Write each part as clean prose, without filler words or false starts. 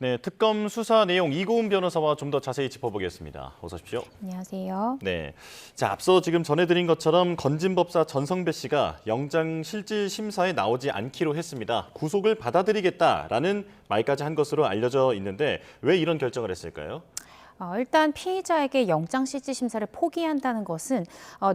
네, 특검 수사 내용 이고은 변호사와 좀 더 자세히 짚어보겠습니다. 어서 오십시오. 안녕하세요. 네, 자 앞서 지금 전해드린 것처럼 건진법사 전성배 씨가 영장실질심사에 나오지 않기로 했습니다. 구속을 받아들이겠다라는 말까지 한 것으로 알려져 있는데 왜 이런 결정을 했을까요? 일단 피의자에게 영장실질심사를 포기한다는 것은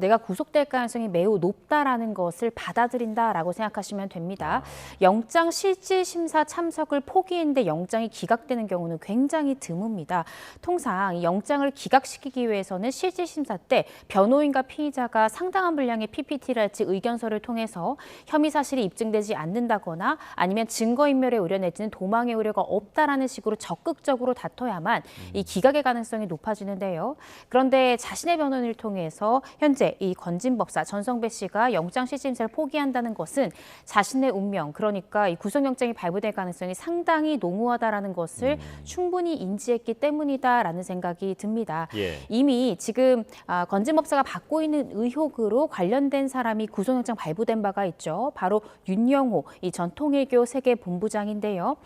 내가 구속될 가능성이 매우 높다라는 것을 받아들인다라고 생각하시면 됩니다. 영장실질심사 참석을 포기했는데 영장이 기각되는 경우는 굉장히 드뭅니다. 통상 이 영장을 기각시키기 위해서는 실질심사 때 변호인과 피의자가 상당한 분량의 PPT를 할지 의견서를 통해서 혐의 사실이 입증되지 않는다거나 아니면 증거인멸의 우려 내지는 도망의 우려가 없다라는 식으로 적극적으로 다퉈야만 이 기각의 가능성이 높아지는데요. 그런데 자신의 변호인을 통해서 현재 이 건진법사 전성배 씨가 영장실질심사를 포기한다는 것은 자신의 운명, 그러니까 이 구속영장이 발부될 가능성이 상당히 농후하다라는 것을 충분히 인지했기 때문이다라는 생각이 듭니다. 예. 이미 지금 건진법사가 받고 있는 의혹으로 관련된 사람이 구속영장 발부된 바가 있죠. 바로 윤영호 이 전 통일교 세계본부장인데요.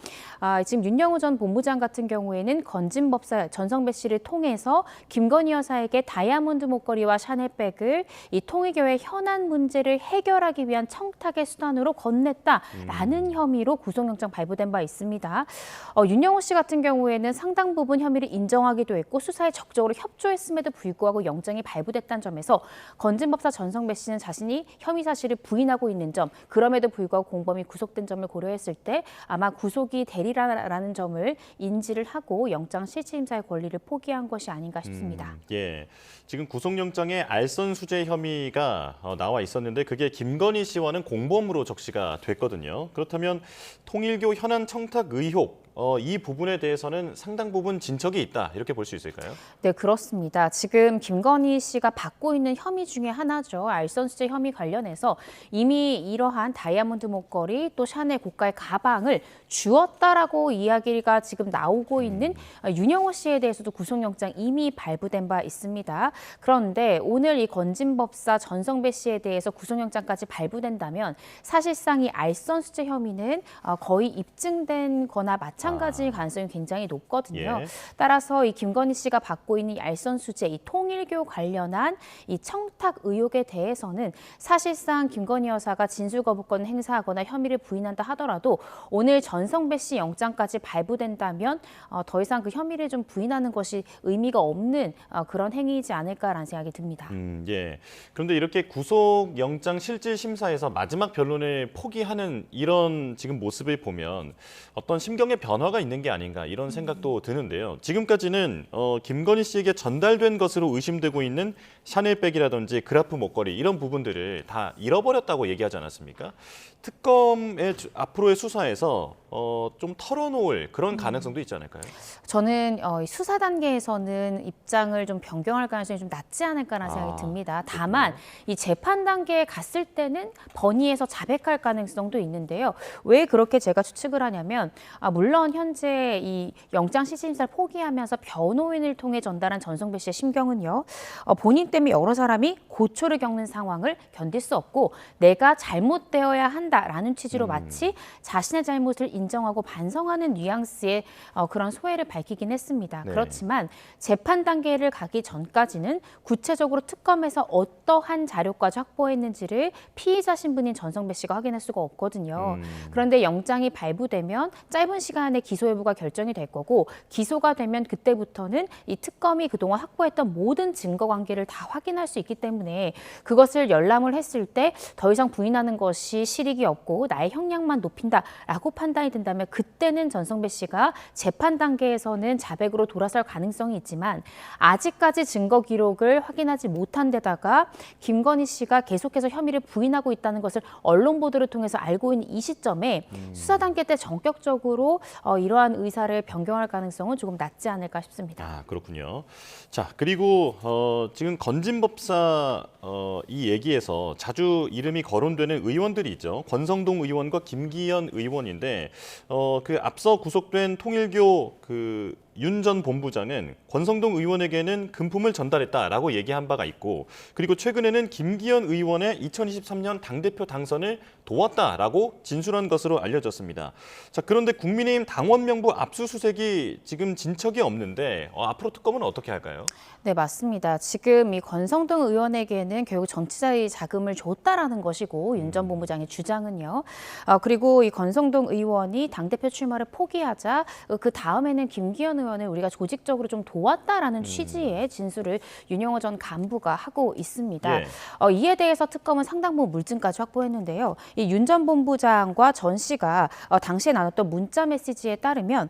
지금 윤영호 전 본부장 같은 경우에는 건진법사 전성배 씨를 통해서 김건희 여사에게 다이아몬드 목걸이와 샤넬백을 이 통일교의 현안 문제를 해결하기 위한 청탁의 수단으로 건넸다라는 혐의로 구속영장 발부된 바 있습니다. 윤영호 씨 같은 경우에는 상당 부분 혐의를 인정하기도 했고 수사에 적극적으로 협조했음에도 불구하고 영장이 발부됐다는 점에서 건진법사 전성배 씨는 자신이 혐의 사실을 부인하고 있는 점, 그럼에도 불구하고 공범이 구속된 점을 고려했을 때 아마 구속이 되리라는 점을 인지를 하고 영장 실질심사의 권리를 포기한 것이 아닌가 싶습니다. 예, 지금 구속영장에 알선 수재 혐의가 나와 있었는데 그게 김건희 씨와는 공범으로 적시가 됐거든요. 그렇다면 통일교 현안 청탁 의혹 이 부분에 대해서는 상당 부분 진척이 있다 이렇게 볼 수 있을까요? 네, 그렇습니다. 지금 김건희 씨가 받고 있는 혐의 중에 하나죠. 알선 수재 혐의 관련해서 이미 이러한 다이아몬드 목걸이 또 샤넬 고가의 가방을 주었다라고 이야기가 지금 나오고 있는 윤영호 씨에 대해서도 구속영장 이미 발부된 바 있습니다. 그런데 오늘 이 건진법사 전성배 씨에 대해서 구속영장까지 발부된다면 사실상 이 알선 수재 혐의는 거의 입증된 거나 마찬가지일 가능성이 굉장히 높거든요. 예. 따라서 이 김건희 씨가 받고 있는 이 알선 수재, 이 통일교 관련한 이 청탁 의혹에 대해서는 사실상 김건희 여사가 진술 거부권을 행사하거나 혐의를 부인한다 하더라도 오늘 전성배 씨 영장까지 발부된다면 더 이상 그 혐의를 좀 부인하는 것이 의미가 없는 그런 행위이지 않을까라는 생각이 듭니다. 예. 그런데 이렇게 구속영장 실질심사에서 마지막 변론을 포기하는 이런 지금 모습을 보면 어떤 심경의 변화가 있는 게 아닌가 이런 생각도 드는데요. 지금까지는 김건희 씨에게 전달된 것으로 의심되고 있는 샤넬백이라든지 그라프 목걸이 이런 부분들을 다 잃어버렸다고 얘기하지 않았습니까? 특검의 앞으로의 수사에서 좀 털어놓을 그런 가능성도 있지 않을까요? 저는 수사 단계에서는 입장을 좀 변경할 가능성이 좀 낮지 않을까라는 생각이 듭니다. 다만 이 재판 단계에 갔을 때는 번의에서 자백할 가능성도 있는데요. 왜 그렇게 제가 추측을 하냐면 물론 현재 이 영장실질심사를 포기하면서 변호인을 통해 전달한 전성배 씨의 심경은요. 본인 때문에 여러 사람이 고초를 겪는 상황을 견딜 수 없고 내가 잘못되어야 한다라는 취지로 마치 자신의 잘못을 인정하고 반성하는 뉘앙스의 그런 소회를 밝히긴 했습니다. 네. 그렇지만 재판 단계를 가기 전까지는 구체적으로 특검에서 어떠한 자료까지 확보했는지를 피의자 신분인 전성배 씨가 확인할 수가 없거든요. 그런데 영장이 발부되면 짧은 시간 안에 기소 여부가 결정이 될 거고 기소가 되면 그때부터는 이 특검이 그동안 확보했던 모든 증거 관계를 다 확인할 수 있기 때문에 그것을 열람을 했을 때 더 이상 부인하는 것이 실익이 없고 나의 형량만 높인다라고 판단이 든다면 그때는 전성배 씨가 재판 단계에서는 자백으로 돌아설 가능성이 있지만 아직까지 증거 기록을 확인하지 못한 데다가 김건희 씨가 계속해서 혐의를 부인하고 있다는 것을 언론 보도를 통해서 알고 있는 이 시점에 수사 단계 때 전격적으로 이러한 의사를 변경할 가능성은 조금 낮지 않을까 싶습니다. 그렇군요. 자, 그리고 지금 건진법사 이 얘기에서 자주 이름이 거론되는 의원들이 있죠. 권성동 의원과 김기현 의원인데 그 앞서 구속된 통일교 그 윤 전 본부장은 권성동 의원에게는 금품을 전달했다라고 얘기한 바가 있고 그리고 최근에는 김기현 의원의 2023년 당대표 당선을 도왔다라고 진술한 것으로 알려졌습니다. 자, 그런데 국민의힘 당원 명부 압수수색이 지금 진척이 없는데 앞으로 특검은 어떻게 할까요? 네, 맞습니다. 지금 이 권성동 의원에게는 결국 정치자의 자금을 줬다라는 것이고 윤 전 본부장의 주장은요. 그리고 이 권성동 의원이 당대표 출마를 포기하자 그 다음에는 김기현 의원을 우리가 조직적으로 좀 도왔다라는 취지의 진술을 윤영호 전 간부가 하고 있습니다. 예. 이에 대해서 특검은 상당 부분 물증까지 확보했는데요. 이 윤 전 본부장과 전 씨가 당시에 나눴던 문자 메시지에 따르면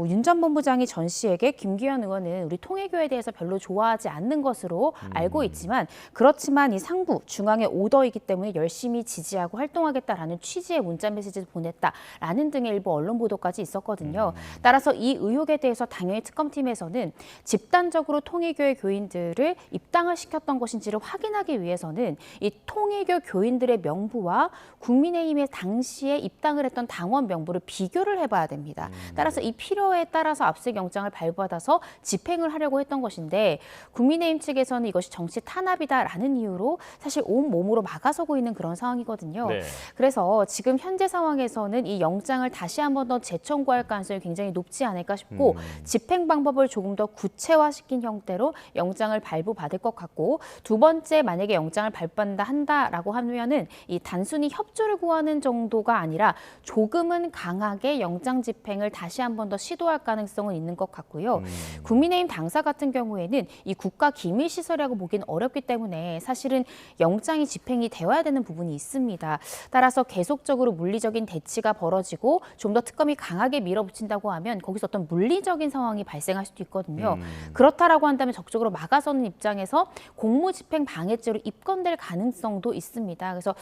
윤 전 본부장이 전 씨에게 김기현 의원은 우리 통일교에 대해서 별로 좋아하지 않는 것으로 알고 있지만 그렇지만 이 상부 중앙의 오더이기 때문에 열심히 지지하고 활동하겠다라는 취지의 문자 메시지를 보냈다라는 등의 일부 언론 보도까지 있었거든요. 따라서 이 의혹에 대해서 당연히 특검팀에서는 집단적으로 통일교의 교인들을 입당을 시켰던 것인지를 확인하기 위해서는 이 통일교 교인들의 명부와 국민의힘의 당시에 입당을 했던 당원 명부를 비교를 해봐야 됩니다. 따라서 이 필요에 따라서 압수영장을 발부받아서 집행을 하려고 했던 것인데 국민의힘 측에서는 이것이 정치 탄압이다라는 이유로 사실 온몸으로 막아서고 있는 그런 상황이거든요. 네. 그래서 지금 현재 상황에서는 이 영장을 다시 한 번 더 재청구할 가능성이 굉장히 높지 않을까 싶고 집행 방법을 조금 더 구체화시킨 형태로 영장을 발부받을 것 같고 두 번째 만약에 영장을 한다라고 하면은 이 단순히 협조를 구하는 정도가 아니라 조금은 강하게 영장 집행을 다시 한 번 더 시도할 가능성은 있는 것 같고요. 국민의힘 당사 같은 경우에는 이 국가 기밀 시설이라고 보기는 어렵기 때문에 사실은 영장이 집행이 되어야 되는 부분이 있습니다. 따라서 계속적으로 물리적인 대치가 벌어지고 좀 더 특검이 강하게 밀어붙인다고 하면 거기서 어떤 물리적인 상황이 발생할 수도 있거든요. 그렇다라고 한다면 적극적으로 막아서는 입장에서 공무집행 방해죄로 입건될 가능성도 있습니다. 그래서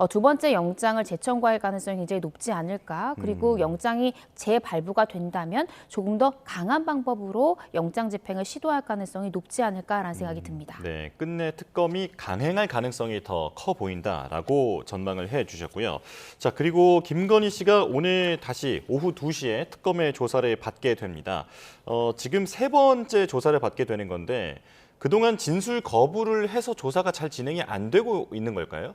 두 번째 영장을 재청구할 가능성이 굉장히 높지 않을까. 그리고 영장이 재발부가 된다면 조금 더 강한 방법으로 영장 집행을 시도할 가능성이 높지 않을까라는 생각이 듭니다. 네, 끝내 특검이 강행할 가능성이 더 커 보인다라고 전망을 해주셨고요. 자, 그리고 김건희 씨가 오늘 다시 오후 2시에 특검의 조사를 받게 됩니다. 지금 세 번째 조사를 받게 되는 건데 그동안 진술 거부를 해서 조사가 잘 진행이 안 되고 있는 걸까요?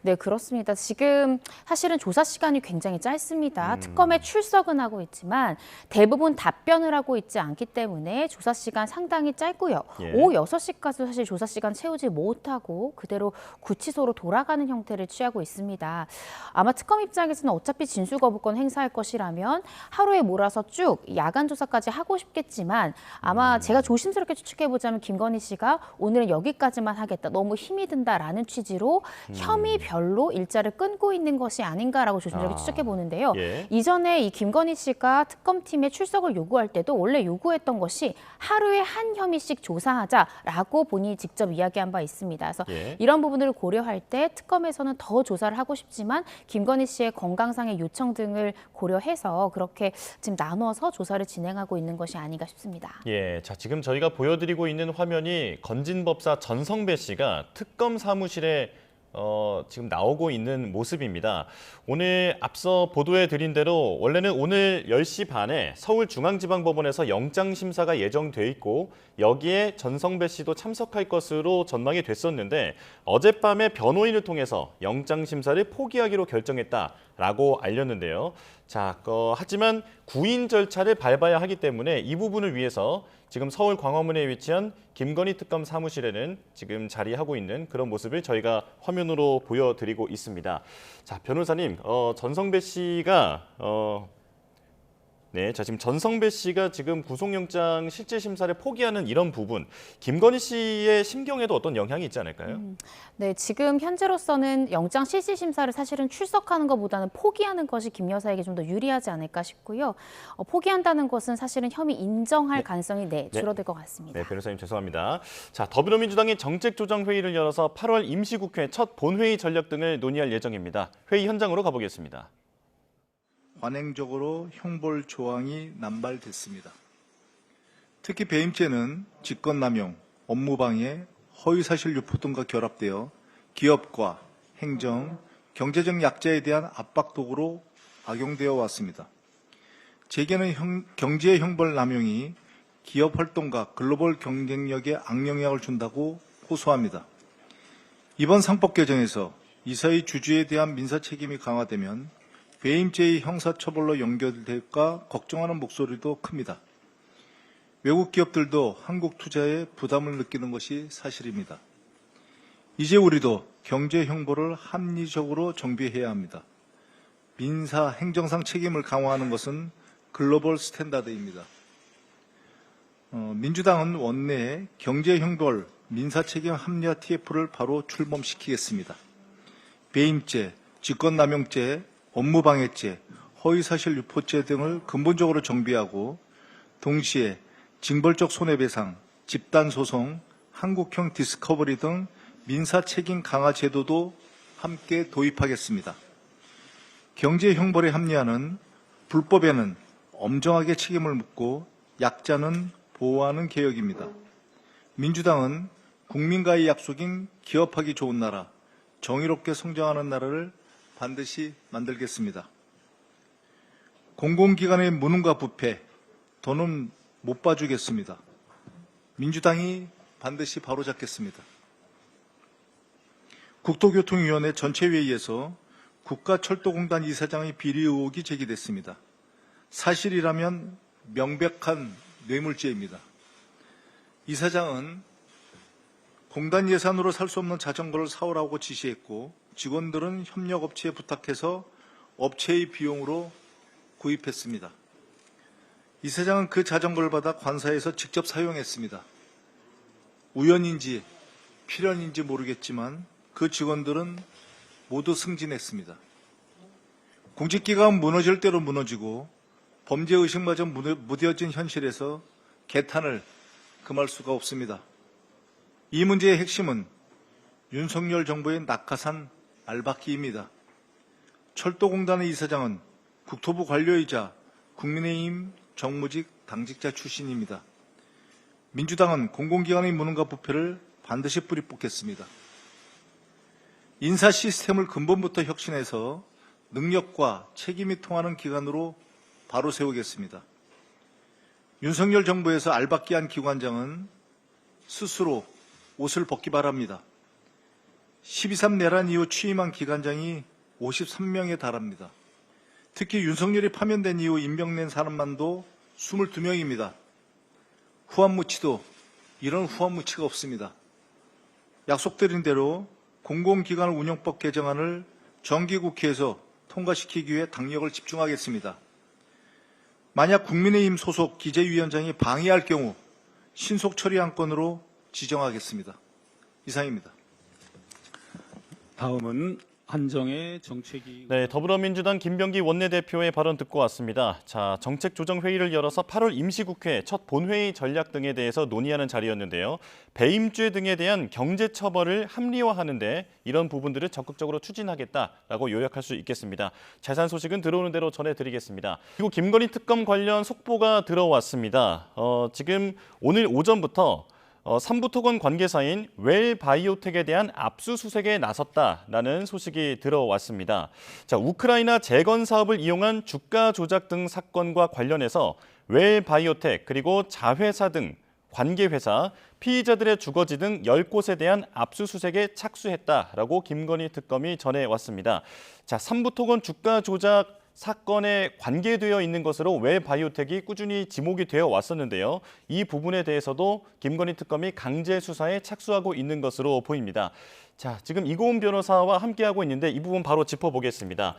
네, 그렇습니다. 지금 사실은 조사 시간이 굉장히 짧습니다. 특검에 출석은 하고 있지만 대부분 답변을 하고 있지 않기 때문에 조사 시간 상당히 짧고요. 예. 오후 6시까지 사실 조사 시간 채우지 못하고 그대로 구치소로 돌아가는 형태를 취하고 있습니다. 아마 특검 입장에서는 어차피 진술 거부권 행사할 것이라면 하루에 몰아서 쭉 야간 조사까지 하고 싶겠지만 아마 제가 조심스럽게 추측해보자면 김건희 씨가 오늘은 여기까지만 하겠다. 너무 힘이 든다라는 취지로 혐의별로 일자를 끊고 있는 것이 아닌가라고 조심스럽게 추측해 보는데요. 예. 이전에 이 김건희 씨가 특검팀에 출석을 요구할 때도 원래 요구했던 것이 하루에 한 혐의씩 조사하자라고 본인이 직접 이야기한 바 있습니다. 그래서 예. 이런 부분을 고려할 때 특검에서는 더 조사를 하고 싶지만 김건희 씨의 건강상의 요청 등을 고려해서 그렇게 지금 나눠서 조사를 진행하고 있는 것이 아닌가 싶습니다. 예, 자 지금 저희가 보여드리고 있는 화면이 건진법사 전성배 씨가 특검 사무실에 지금 나오고 있는 모습입니다. 오늘 앞서 보도해드린 대로 원래는 오늘 10시 반에 서울중앙지방법원에서 영장심사가 예정돼 있고 여기에 전성배 씨도 참석할 것으로 전망이 됐었는데 어젯밤에 변호인을 통해서 영장심사를 포기하기로 결정했다라고 알렸는데요. 자, 하지만 구인 절차를 밟아야 하기 때문에 이 부분을 위해서 지금 서울 광화문에 위치한 김건희 특검 사무실에는 지금 자리하고 있는 그런 모습을 저희가 화면으로 보여드리고 있습니다. 자, 변호사님, 전성배 씨가 네, 자 지금 전성배 씨가 지금 구속영장 실질 심사를 포기하는 이런 부분, 김건희 씨의 심경에도 어떤 영향이 있지 않을까요? 네, 지금 현재로서는 영장 실질 심사를 사실은 출석하는 것보다는 포기하는 것이 김 여사에게 좀 더 유리하지 않을까 싶고요. 포기한다는 것은 사실은 혐의 인정할 가능성이 줄어들 것 같습니다. 네, 변호사님 죄송합니다. 자, 더불어민주당이 정책조정회의를 열어서 8월 임시국회 첫 본회의 전략 등을 논의할 예정입니다. 회의 현장으로 가보겠습니다. 관행적으로 형벌 조항이 남발됐습니다. 특히 배임죄는 직권남용, 업무방해, 허위사실 유포 등과 결합되어 기업과 행정, 경제적 약자에 대한 압박 도구로 악용되어 왔습니다. 제게는 경제 형벌 남용이 기업 활동과 글로벌 경쟁력에 악영향을 준다고 호소합니다. 이번 상법 개정에서 이사의 주주에 대한 민사 책임이 강화되면 배임죄의 형사처벌로 연결될까 걱정하는 목소리도 큽니다. 외국 기업들도 한국 투자에 부담을 느끼는 것이 사실입니다. 이제 우리도 경제 형벌을 합리적으로 정비해야 합니다. 민사 행정상 책임을 강화하는 것은 글로벌 스탠다드입니다. 민주당은 원내에 경제 형벌 민사 책임 합리화 TF를 바로 출범시키겠습니다. 배임죄, 직권남용죄, 업무방해죄, 허위사실 유포죄 등을 근본적으로 정비하고 동시에 징벌적 손해배상, 집단소송, 한국형 디스커버리 등 민사 책임 강화 제도도 함께 도입하겠습니다. 경제 형벌의 합리화는 불법에는 엄정하게 책임을 묻고 약자는 보호하는 개혁입니다. 민주당은 국민과의 약속인 기업하기 좋은 나라, 정의롭게 성장하는 나라를 반드시 만들겠습니다. 공공기관의 무능과 부패, 더는 못 봐주겠습니다. 민주당이 반드시 바로잡겠습니다. 국토교통위원회 전체회의에서 국가철도공단 이사장의 비리 의혹이 제기됐습니다. 사실이라면 명백한 뇌물죄입니다. 이사장은 공단 예산으로 살 수 없는 자전거를 사오라고 지시했고 직원들은 협력업체에 부탁해서 업체의 비용으로 구입했습니다. 이사장은 그 자전거를 받아 관사에서 직접 사용했습니다. 우연인지 필연인지 모르겠지만 그 직원들은 모두 승진했습니다. 공직기관 무너질 대로 무너지고 범죄의식마저 무뎌진 현실에서 개탄을 금할 수가 없습니다. 이 문제의 핵심은 윤석열 정부의 낙하산 알박기입니다. 철도공단의 이사장은 국토부 관료이자 국민의힘 정무직 당직자 출신입니다. 민주당은 공공기관의 무능과 부패를 반드시 뿌리 뽑겠습니다. 인사 시스템을 근본부터 혁신해서 능력과 책임이 통하는 기관으로 바로 세우겠습니다. 윤석열 정부에서 알박기한 기관장은 스스로 옷을 벗기 바랍니다. 12.3 내란 이후 취임한 기관장이 53명에 달합니다. 특히 윤석열이 파면된 이후 임명된 사람만도 22명입니다. 후한무치도 이런 후한무치가 없습니다. 약속드린 대로 공공기관 운영법 개정안을 정기국회에서 통과시키기 위해 당력을 집중하겠습니다. 만약 국민의힘 소속 기재위원장이 방해할 경우 신속 처리 안건으로 지정하겠습니다. 이상입니다. 다음은 한정혜 정책위. 네, 더불어민주당 김병기 원내대표의 발언 듣고 왔습니다. 자, 정책조정회의를 열어서 8월 임시국회 첫 본회의 전략 등에 대해서 논의하는 자리였는데요. 배임죄 등에 대한 경제처벌을 합리화하는데 이런 부분들을 적극적으로 추진하겠다라고 요약할 수 있겠습니다. 자세한 소식은 들어오는 대로 전해드리겠습니다. 그리고 김건희 특검 관련 속보가 들어왔습니다. 지금 오늘 오전부터 삼부토건 관계사인 웰바이오텍에 대한 압수수색에 나섰다라는 소식이 들어왔습니다. 자, 우크라이나 재건 사업을 이용한 주가 조작 등 사건과 관련해서 웰바이오텍 그리고 자회사 등 관계회사, 피의자들의 주거지 등 10곳에 대한 압수수색에 착수했다라고 김건희 특검이 전해왔습니다. 자, 삼부토건 주가 조작 사건에 관계되어 있는 것으로 웰바이오텍이 꾸준히 지목이 되어 왔었는데요. 이 부분에 대해서도 김건희 특검이 강제 수사에 착수하고 있는 것으로 보입니다. 자, 지금 이고은 변호사와 함께하고 있는데 이 부분 바로 짚어보겠습니다.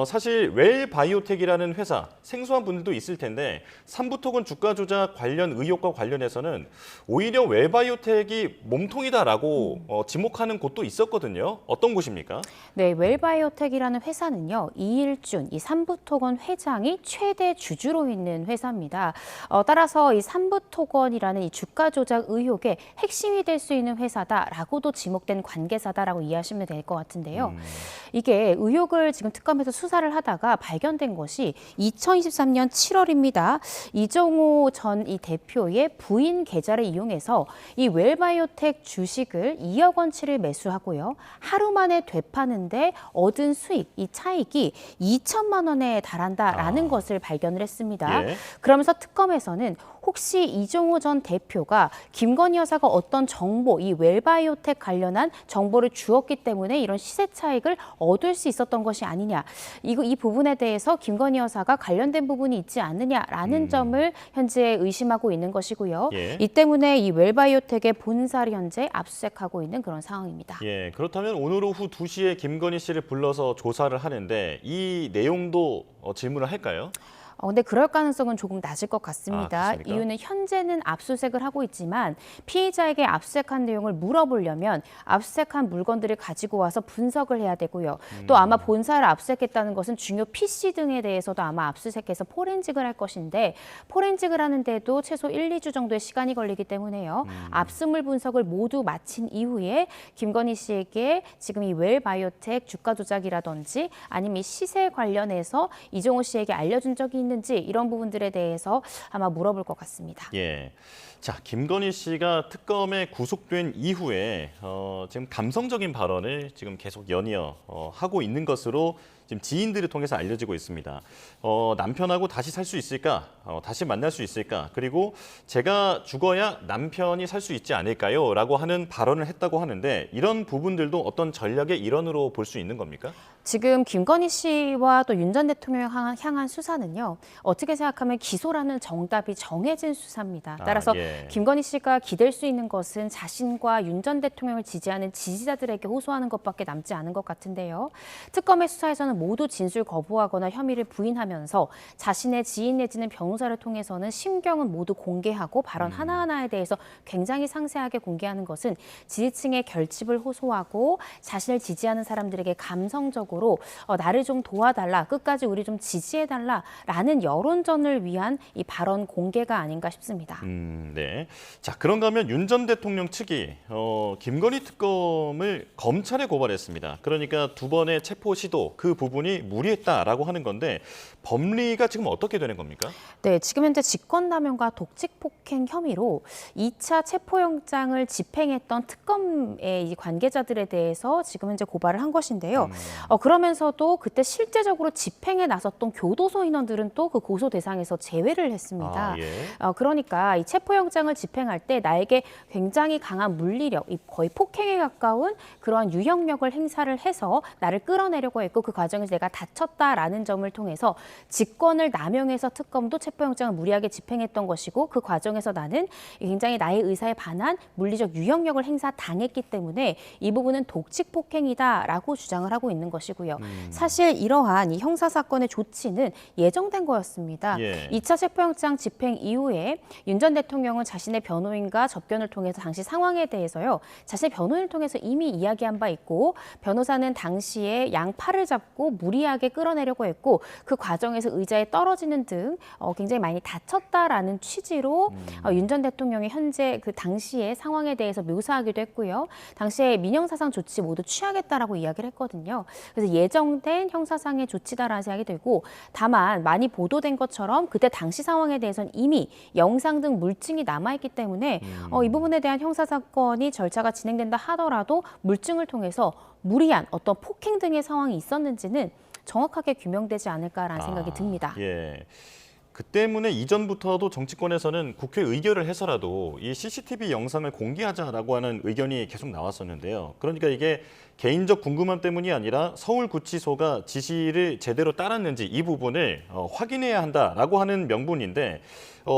사실 웰바이오텍이라는 회사, 생소한 분들도 있을 텐데 삼부토건 주가 조작 관련 의혹과 관련해서는 오히려 웰바이오텍이 몸통이다라고 지목하는 곳도 있었거든요. 어떤 곳입니까? 네, 웰바이오텍이라는 회사는요, 이일준, 이 삼부토건 회장이 최대 주주로 있는 회사입니다. 따라서 이 삼부토건이라는 이 주가 조작 의혹의 핵심이 될 수 있는 회사다라고도 지목된 관계사입니다. 관계사다라고 이해하시면 될 것 같은데요. 이게 의혹을 지금 특검에서 수사를 하다가 발견된 것이 2023년 7월입니다. 이종호 전 이 대표의 부인 계좌를 이용해서 이 웰바이오텍 주식을 2억 원치를 매수하고요. 하루 만에 되파는데 얻은 수익, 이 차익이 2천만 원에 달한다라는 것을 발견을 했습니다. 예. 그러면서 특검에서는 혹시 이종호 전 대표가 김건희 여사가 어떤 정보, 이 웰바이오텍 관련한 정보를 주었기 때문에 이런 시세 차익을 얻을 수 있었던 것이 아니냐. 이 부분에 대해서 김건희 여사가 관련된 부분이 있지 않느냐라는 점을 현재 의심하고 있는 것이고요. 예. 이 때문에 이 웰바이오텍의 본사를 현재 압수수색하고 있는 그런 상황입니다. 예, 그렇다면 오늘 오후 2시에 김건희 씨를 불러서 조사를 하는데 이 내용도 질문을 할까요? 근데 그럴 가능성은 조금 낮을 것 같습니다. 그렇습니까? 이유는 현재는 압수수색을 하고 있지만 피의자에게 압수수색한 내용을 물어보려면 압수수색한 물건들을 가지고 와서 분석을 해야 되고요. 또 아마 본사를 압수수색했다는 것은 중요 PC 등에 대해서도 아마 압수수색해서 포렌식을 할 것인데 포렌식을 하는데도 최소 1, 2주 정도의 시간이 걸리기 때문에요. 압수물 분석을 모두 마친 이후에 김건희 씨에게 지금 이 웰바이오텍 주가 조작이라든지 아니면 이 시세 관련해서 이종호 씨에게 알려준 적이 있는지 이런 부분들에 대해서 아마 물어볼 것 같습니다. 예. 자, 김건희 씨가 특검에 구속된 이후에 지금 감성적인 발언을 지금 계속 연이어 하고 있는 것으로 지금 지인들을 통해서 알려지고 있습니다. 남편하고 다시 살 수 있을까? 다시 만날 수 있을까? 그리고 제가 죽어야 남편이 살 수 있지 않을까요? 라고 하는 발언을 했다고 하는데 이런 부분들도 어떤 전략의 일환으로 볼 수 있는 겁니까? 지금 김건희 씨와 또 윤 전 대통령 향한 수사는요. 어떻게 생각하면 기소라는 정답이 정해진 수사입니다. 따라서 예. 김건희 씨가 기댈 수 있는 것은 자신과 윤 전 대통령을 지지하는 지지자들에게 호소하는 것밖에 남지 않은 것 같은데요. 특검의 수사에서는 모두 진술 거부하거나 혐의를 부인하면서 자신의 지인 내지는 변호사를 통해서는 심경은 모두 공개하고 발언 하나하나에 대해서 굉장히 상세하게 공개하는 것은 지지층의 결집을 호소하고 자신을 지지하는 사람들에게 감성적으로 나를 좀 도와달라, 끝까지 우리 좀 지지해달라라는 여론전을 위한 이 발언 공개가 아닌가 싶습니다. 네. 자, 그런가 하면 윤 전 대통령 측이 김건희 특검을 검찰에 고발했습니다. 그러니까 두 번의 체포 시도 그 부분이 무리했다라고 하는 건데 법리가 지금 어떻게 되는 겁니까? 네, 지금 현재 직권남용과 독직폭행 혐의로 2차 체포영장을 집행했던 특검의 이 관계자들에 대해서 지금 현재 고발을 한 것인데요. 그러면서도 그때 실제적으로 집행에 나섰던 교도소 인원들은 또 그 고소 대상에서 제외를 했습니다. 예. 그러니까 이 체포영장을 집행할 때 나에게 굉장히 강한 물리력, 거의 폭행에 가까운 그러한 유형력을 행사를 해서 나를 끌어내려고 했고 그 과정에서 내가 다쳤다라는 점을 통해서 직권을 남용해서 특검도 체포영장을 무리하게 집행했던 것이고 그 과정에서 나는 굉장히 나의 의사에 반한 물리적 유형력을 행사당했기 때문에 이 부분은 독직폭행이다라고 주장을 하고 있는 것이고요. 사실 이러한 이 형사사건의 조치는 예정된 거였습니다. 예. 2차 체포영장 집행 이후에 윤 전 대통령은 자신의 변호인과 접견을 통해서 당시 상황에 대해서요. 자신의 변호인을 통해서 이미 이야기한 바 있고 변호사는 당시에 양팔을 잡고 무리하게 끌어내려고 했고 그 과정에서 의자에 떨어지는 등 굉장히 많이 다쳤다라는 취지로 윤 전 대통령이 현재 그 당시의 상황에 대해서 묘사하기도 했고요. 당시에 민형사상 조치 모두 취하겠다라고 이야기를 했거든요. 그래서 예정된 형사상의 조치다라는 생각이 들고 다만 많이 보도된 것처럼 그때 당시 상황에 대해서는 이미 영상 등 물증이 남아있기 때문에 이 부분에 대한 형사사건이 절차가 진행된다 하더라도 물증을 통해서 무리한 어떤 폭행 등의 상황이 있었는지는 정확하게 규명되지 않을까라는 생각이 듭니다. 예. 그 때문에 이전부터도 정치권에서는 국회 의결을 해서라도 이 CCTV 영상을 공개하자라고 하는 의견이 계속 나왔었는데요. 그러니까 이게 개인적 궁금함 때문이 아니라 서울구치소가 지시를 제대로 따랐는지 이 부분을 확인해야 한다라고 하는 명분인데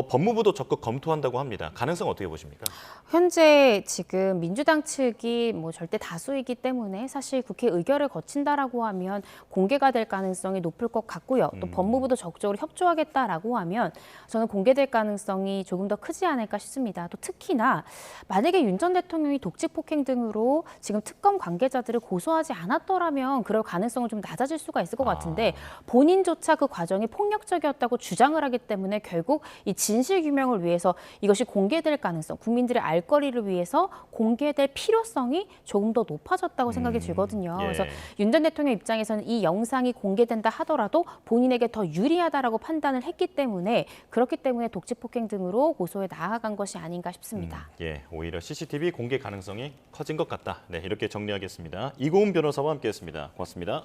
법무부도 적극 검토한다고 합니다. 가능성 어떻게 보십니까? 현재 지금 민주당 측이 뭐 절대 다수이기 때문에 사실 국회 의결을 거친다라고 하면 공개가 될 가능성이 높을 것 같고요. 또 법무부도 적극적으로 협조하겠다라고 하면 저는 공개될 가능성이 조금 더 크지 않을까 싶습니다. 또 특히나 만약에 윤 전 대통령이 독직폭행 등으로 지금 특검 관계자들을 고소하지 않았더라면 그럴 가능성은 좀 낮아질 수가 있을 것 같은데 본인조차 그 과정이 폭력적이었다고 주장을 하기 때문에 결국 이 진실 규명을 위해서 이것이 공개될 가능성, 국민들의 알 거리를 위해서 공개될 필요성이 조금 더 높아졌다고 생각이 들거든요. 예. 그래서 윤 전 대통령 입장에서는 이 영상이 공개된다 하더라도 본인에게 더 유리하다라고 판단을 했기 때문에 그렇기 때문에 독재 폭행 등으로 고소에 나아간 것이 아닌가 싶습니다. 예, 오히려 CCTV 공개 가능성이 커진 것 같다. 네, 이렇게 정리하겠습니다. 이고은 변호사와 함께했습니다. 고맙습니다.